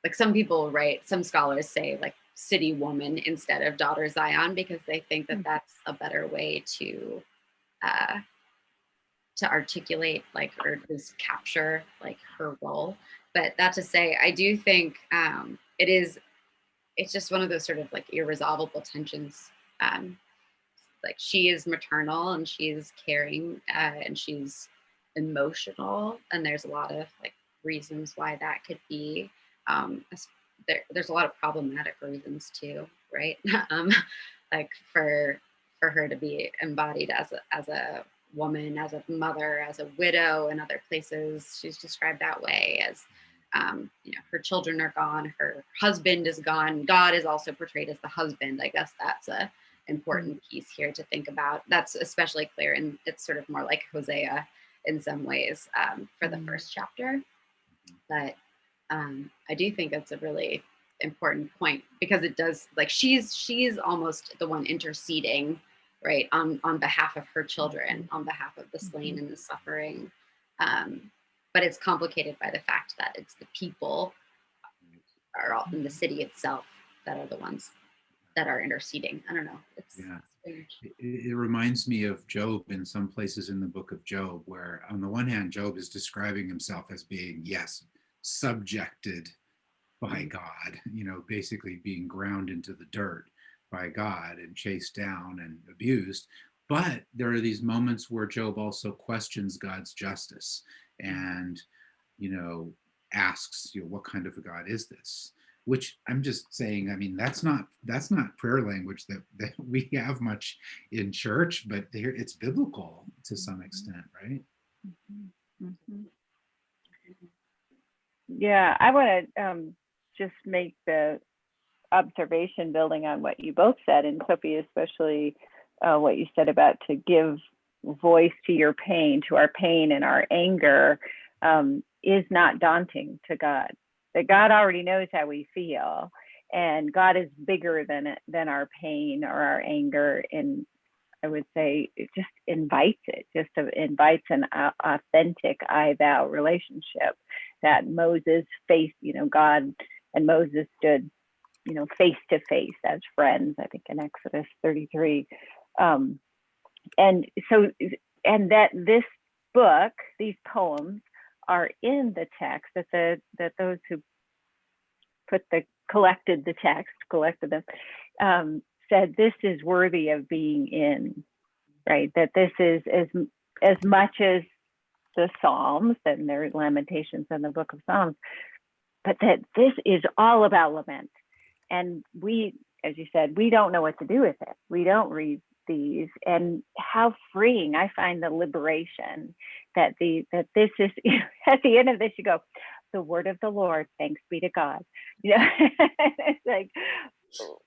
like some people, right? Some scholars say like city woman instead of daughter Zion, because they think that that's a better way uh, to articulate like, or just capture like her role. But that to say, I do think it's just one of those sort of like irresolvable tensions. Like she is maternal and she's caring and she's emotional, and there's a lot of like reasons why that could be. There's a lot of problematic reasons too, right? Like for her to be embodied as a woman, as a mother, as a widow. In other places, she's described that way as her children are gone, her husband is gone. God is also portrayed as the husband. I guess that's a important piece here to think about. That's especially clear, and it's sort of more like Hosea in some ways for the first chapter. But I do think it's a really important point, because it does, like, she's almost the one interceding, right, on behalf of her children, on behalf of the slain and the suffering. But it's complicated by the fact that it's the people are all in the city itself that are the ones that are interceding. I don't know. It's strange. It reminds me of Job in some places in the book of Job, where on the one hand, Job is describing himself as being, yes, subjected by God, basically being ground into the dirt by God and chased down and abused. But there are these moments where Job also questions God's justice and, asks, what kind of a God is this? Which I'm just saying, I mean, that's not prayer language that we have much in church, but it's biblical to some extent, right? Yeah, I want to just make the observation, building on what you both said, and Sophie, especially what you said about to give voice to your pain, to our pain and our anger, is not daunting to God. That God already knows how we feel, and God is bigger than our pain or our anger. And I would say it just invites an authentic I thou relationship that Moses faced. God and Moses stood, face to face as friends, I think in Exodus 33. And that this book, these poems, are in the text, that those who collected them, said this is worthy of being in, right? That this is as much as the Psalms and their Lamentations and the book of Psalms, but that this is all about lament. And we, as you said, we don't know what to do with it. We don't read these, and how freeing I find the liberation that this is. At the end of this, you go, the word of the Lord, thanks be to God. It's like,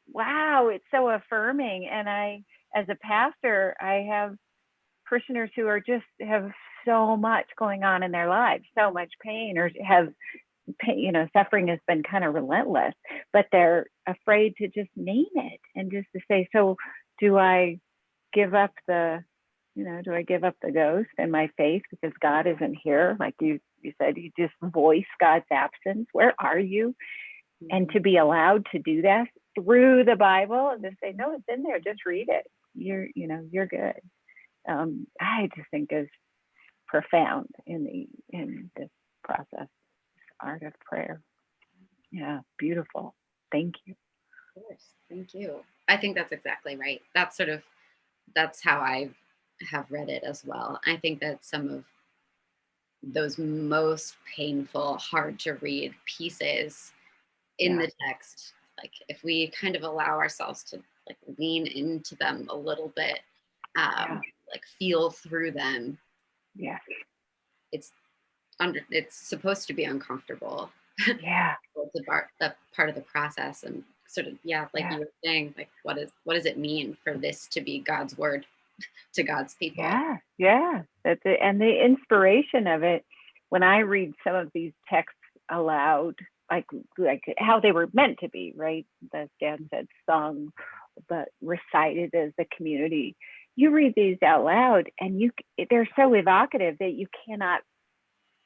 wow, it's so affirming. And I, as a pastor, I have parishioners who have so much going on in their lives, so much pain, or have pain, suffering has been kind of relentless, but they're afraid to just name it and just to say, so do I give up the ghost and my faith because God isn't here? Like you said, you just voice God's absence. Where are you? And to be allowed to do that through the Bible and to say, no, it's in there, just read it. You're good. I just think is profound in this process, this art of prayer. Yeah, beautiful. Thank you. Of course, thank you. I think that's exactly right. That's how I have read it as well. I think that some of those most painful, hard to read pieces in the text, like if we kind of allow ourselves to like lean into them a little bit, like feel through them. Yeah. It's supposed to be uncomfortable. Yeah. It's a part of the process, and sort of, you were saying, like, what does it mean for this to be God's word to God's people? Yeah. That's it. And the inspiration of it, when I read some of these texts aloud, like how they were meant to be, right? As Dan said, sung, but recited as the community. You read these out loud, and they're so evocative that you cannot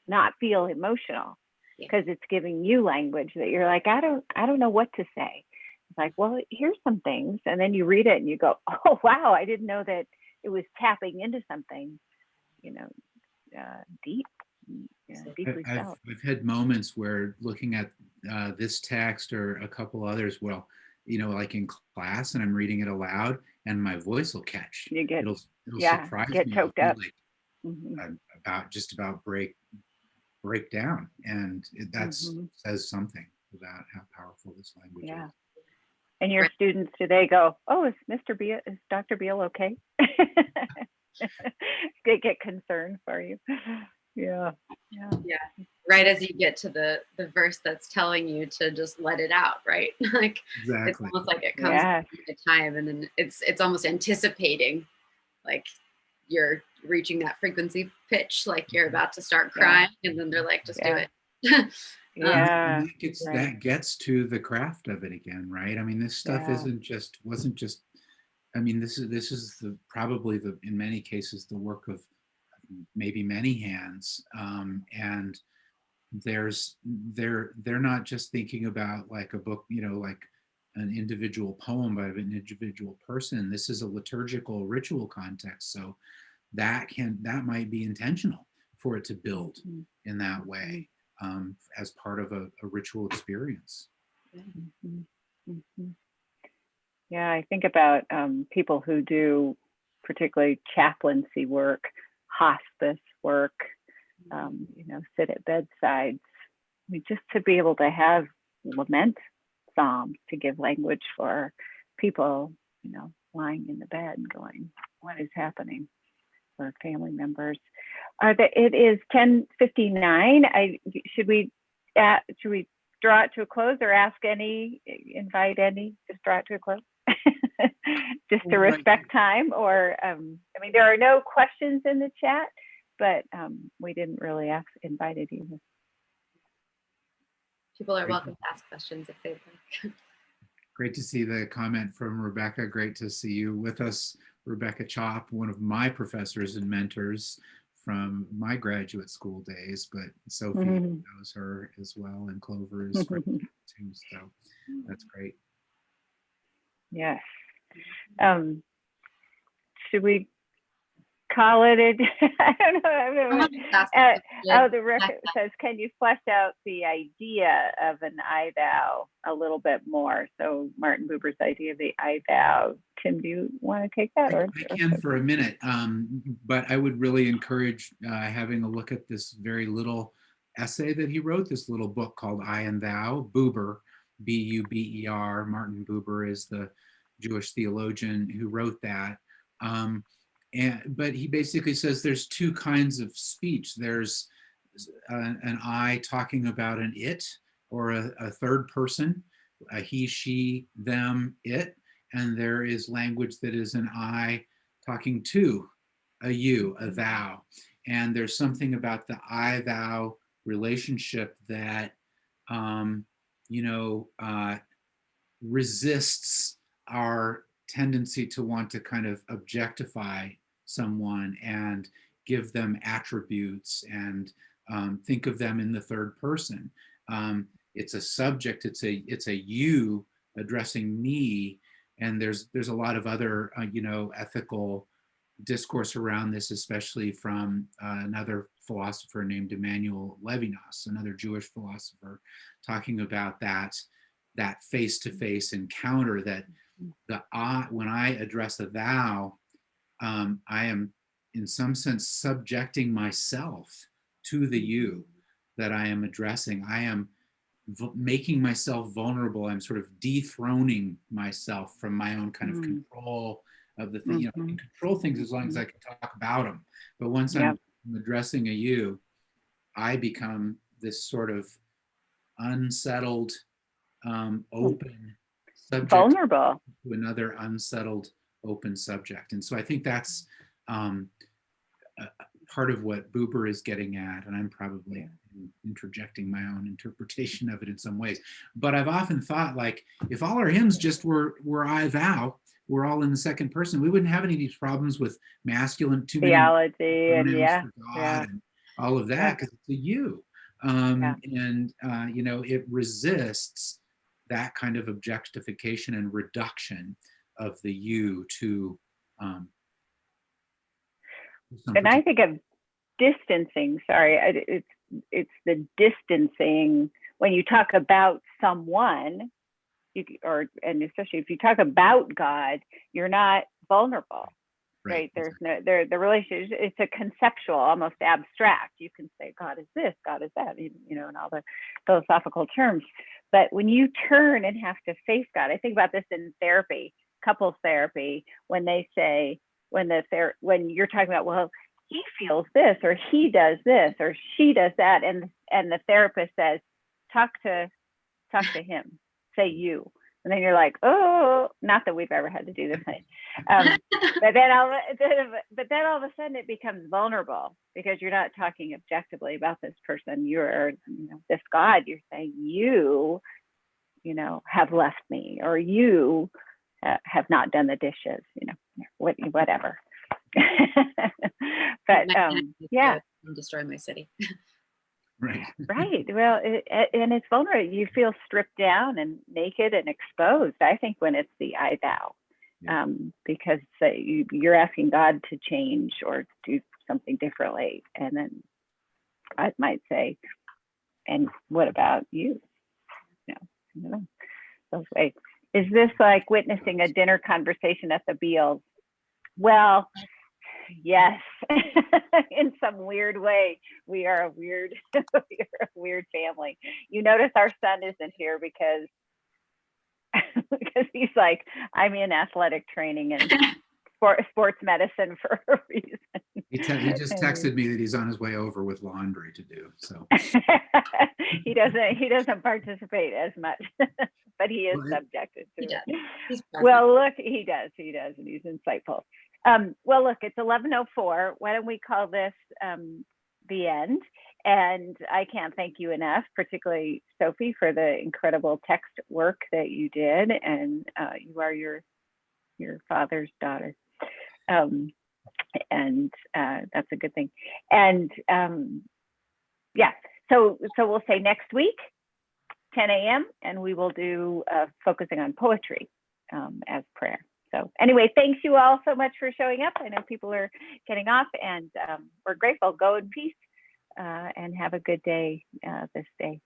not feel emotional, because it's giving you language that you're like, I don't know what to say. like, well, here's some things. And then you read it and you go, oh, wow, I didn't know that it was tapping into something, deep, deeply felt. I've had moments where looking at this text or a couple others, well, like in class, and I'm reading it aloud, and my voice will catch. You get, it'll yeah, surprise get me. choked up. Like about break down, and that says something about how powerful this language is. And your students, do they go, oh, is Dr. Beal okay? They get concerned for you. Yeah. Right as you get to the verse that's telling you to just let it out, right? Like exactly. It's almost like it comes at a time, and then it's almost anticipating, like you're reaching that frequency pitch, like you're about to start crying, and then they're like, just do it. That gets to the craft of it again, right? I mean, this stuff wasn't just. I mean, this is probably in many cases the work of maybe many hands, and they're not just thinking about like a book, like an individual poem by an individual person. This is a liturgical ritual context, so that might be intentional for it to build in that way, as part of a ritual experience. Yeah, I think about people who do particularly chaplaincy work, hospice work, sit at bedsides. I mean, just to be able to have lament psalms to give language for people, lying in the bed and going, what is happening, for family members. It is 10:59. Should we draw it to a close, or invite any, just draw it to a close? Just to respect time, or there are no questions in the chat, but we didn't really invite it either. People are welcome to ask questions if they'd like. Great to see the comment from Rebecca. Great to see you with us, Rebecca Chop, one of my professors and mentors from my graduate school days, but Sophie knows her as well, and Clover is from too, so that's great. Yes. Should we call it I don't know. The record says, can you flesh out the idea of an I thou a little bit more? So Martin Buber's idea of the I thou. Tim, do you want to take that? I can for a minute, but I would really encourage having a look at this very little essay that he wrote, this little book called I and Thou. Buber, B-U-B-E-R, Martin Buber is the Jewish theologian who wrote that. But he basically says there's two kinds of speech. There's an I talking about an it, or a third person, a he, she, them, it. And there is language that is an I talking to a you, a thou. And there's something about the I thou relationship that, resists our tendency to want to kind of objectify someone and give them attributes and think of them in the third person. It's a subject, it's a you addressing me, and there's a lot of other ethical discourse around this, especially from another philosopher named Emmanuel Levinas, another Jewish philosopher, talking about that face-to-face encounter, that when I address a thou, I am in some sense subjecting myself to the you that I am addressing. I am making myself vulnerable. I'm sort of dethroning myself from my own kind of control of the thing. I can control things as long as I can talk about them. But once I'm addressing a you, I become this sort of unsettled, open subject, vulnerable to another unsettled, open subject. And so I think that's part of what Buber is getting at, and I'm probably interjecting my own interpretation of it in some ways. But I've often thought, like, if all our hymns just were I thou, we're all in the second person, we wouldn't have any of these problems with masculine theology and and all of that, because it's a you. And it resists that kind of objectification and reduction of the you to some And I particular. think of distancing, sorry, it's the distancing when you talk about someone, and especially if you talk about God, you're not vulnerable, right? There's no, the relationship, it's a conceptual, almost abstract. You can say God is this, God is that, you know, and all the philosophical terms. But when you turn and have to face God, I think about this in therapy, couples therapy, when they say, when you're talking about, well, he feels this, or he does this, or she does that, and the therapist says, talk to him, say you, and then you're like, oh, not that we've ever had to do this thing, but then all of a sudden it becomes vulnerable because you're not talking objectively about this person. You're, you know, this God. You're saying you know, have left me, or you have not done the dishes. You know, whatever. But yeah, and destroy my city. Right. Right. Well, and it's vulnerable. You feel stripped down and naked and exposed, I think, when it's the I thou, because you're asking God to change or do something differently. And then I might say, and what about you? No, I don't know. Those ways. Is this like witnessing a dinner conversation at the Beals? Well, yes. In some weird way, we are a weird family. You notice our son isn't here because he's like, I'm in athletic training and sports medicine for a reason. He just texted me that he's on his way over with laundry to do. So he doesn't participate as much, but he is subjected to it. Well, look, he does, and he's insightful. Well, look, it's 11:04. Why don't we call this the end? And I can't thank you enough, particularly Sophie, for the incredible text work that you did. And you are your father's daughter. And that's a good thing. And yeah, so we'll say next week, 10 a.m., and we will do focusing on poetry as prayer. So anyway, thanks you all so much for showing up. I know people are getting off, and we're grateful. Go in peace and have a good day this day.